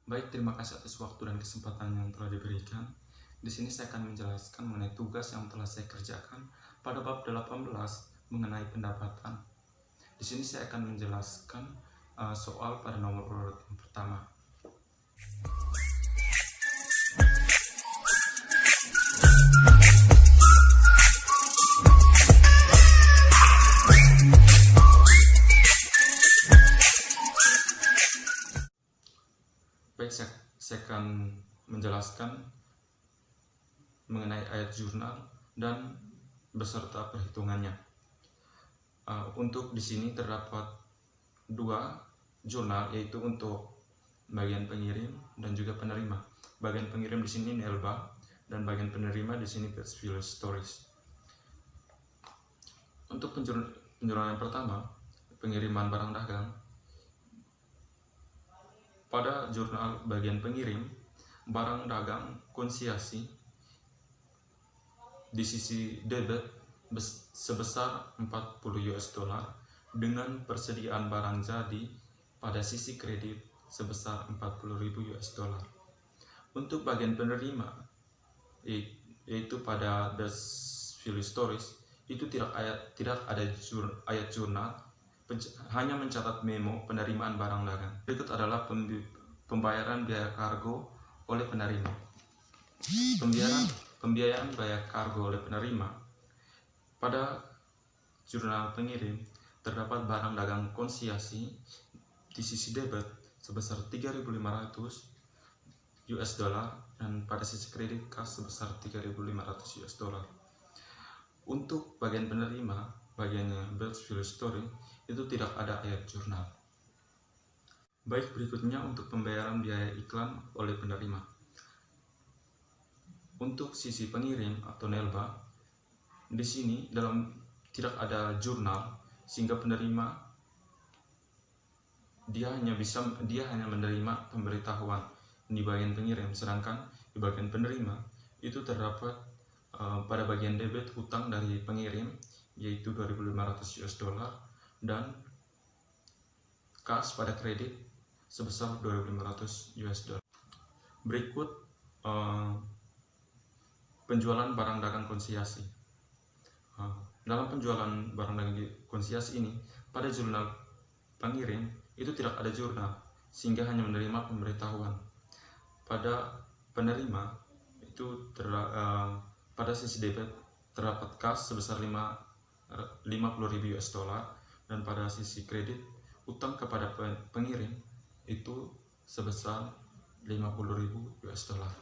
Baik, terima kasih atas waktu dan kesempatan yang telah diberikan. Di sini saya akan menjelaskan mengenai tugas yang telah saya kerjakan pada bab 18 mengenai pendapatan. Di sini saya akan menjelaskan soal pada nomor urut yang pertama. Baik, saya akan menjelaskan mengenai ayat jurnal dan beserta perhitungannya. Untuk di sini terdapat dua jurnal, yaitu untuk bagian pengirim dan juga penerima. Bagian pengirim di sini Nelba dan bagian penerima di sini Pittsfield Stories. Untuk penjurnal yang pertama, pengiriman barang dagang. Pada jurnal bagian pengirim, barang dagang konsiasi di sisi debit sebesar 40 US dollar dengan persediaan barang jadi pada sisi kredit sebesar 40.000 US dollar. Untuk bagian penerima, yaitu pada The Philly Stories, itu tidak ada ayat jurnal, hanya mencatat memo penerimaan barang dagang. Berikut adalah pembayaran biaya kargo oleh penerima. Pembiayaan biaya kargo oleh penerima. Pada jurnal pengirim terdapat barang dagang konsiasi di sisi debit sebesar 3.500 US dollar dan pada sisi kredit kas sebesar 3.500 US dollar. Untuk bagian penerima, bagiannya Pittsfield Story, itu tidak ada ayat jurnal. Baik, berikutnya untuk pembayaran biaya iklan oleh penerima. Untuk sisi pengirim atau Nelba, di sini tidak ada jurnal, sehingga penerima dia hanya menerima pemberitahuan di bagian pengirim, sedangkan di bagian penerima itu terdapat pada bagian debit hutang dari pengirim yaitu 2.500 US dollar dan kas pada kredit sebesar 2.500 US dollar. Berikut penjualan barang dagang konsiasi. Dalam penjualan barang dagang konsiasi ini, pada jurnal pengirim itu tidak ada jurnal, sehingga hanya menerima pemberitahuan. Pada penerima itu pada sisi debit terdapat kas sebesar 50.000 US dollar dan pada sisi kredit utang kepada pengirim itu sebesar 50.000 US dollar.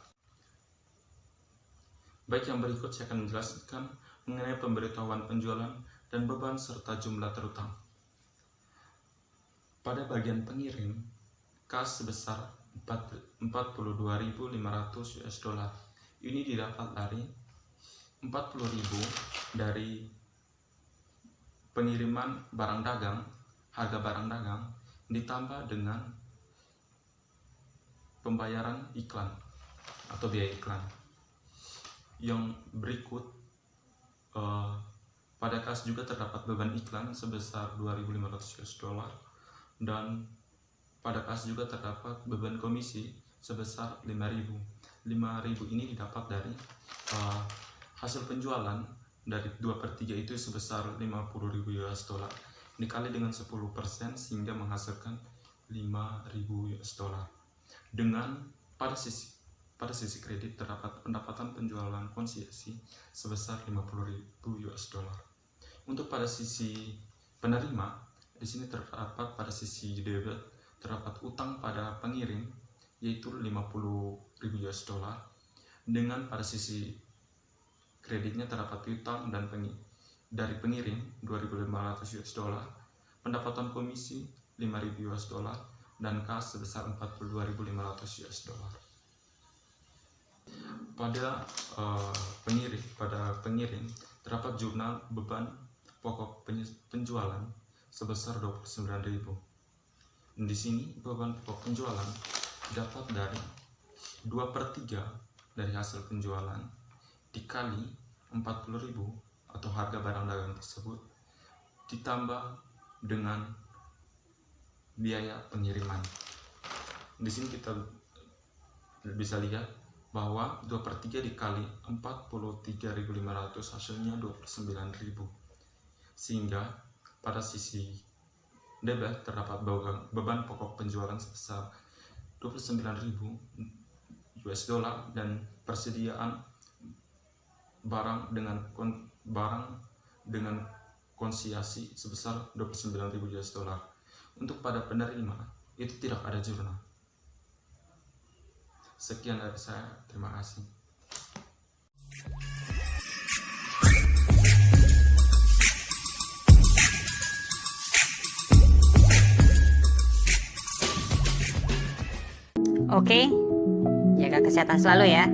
Baik, yang berikut saya akan menjelaskan mengenai pemberitahuan penjualan dan beban serta jumlah terutang. Pada bagian pengirim, kas sebesar 42.500 US dollar. Ini didapat dari 40.000 dari pengiriman barang dagang, harga barang dagang, ditambah dengan pembayaran iklan atau biaya iklan. Yang berikut, pada kas juga terdapat beban iklan sebesar 2.500 US dollar dan pada kas juga terdapat beban komisi sebesar 5.000. 5.000 ini didapat dari hasil penjualan dari 2/3 itu sebesar 50.000 US dollar dikali dengan 10% sehingga menghasilkan 5.000 US dollar. Dengan pada sisi kredit terdapat pendapatan penjualan konsiasi sebesar 50.000 US dollar. Untuk pada sisi penerima, di sini terdapat pada sisi debit terdapat utang pada pengirim yaitu 50.000 US dollar, dengan pada sisi kreditnya terdapat utang dan dari pengirim 2.500 US dollar, pendapatan komisi 5.000 US dollar dan kas sebesar 42.500 US dollar. Pada pengirim terdapat jurnal beban pokok penjualan sebesar 29.000. Di sini beban pokok penjualan dapat dari 2/3 dari hasil penjualan dikali 40.000 atau harga barang dagang tersebut ditambah dengan biaya pengiriman. Di sini kita bisa lihat bahwa 2/3 dikali 43.500 hasilnya 29.000, sehingga pada sisi debit terdapat beban pokok penjualan sebesar 29.000 US dollar dan persediaan barang dengan konsiasi sebesar 29.000 US dollar. Untuk pada penerima itu tidak ada jurnal. Sekian dari saya, terima kasih. Oke, jaga kesehatan selalu ya.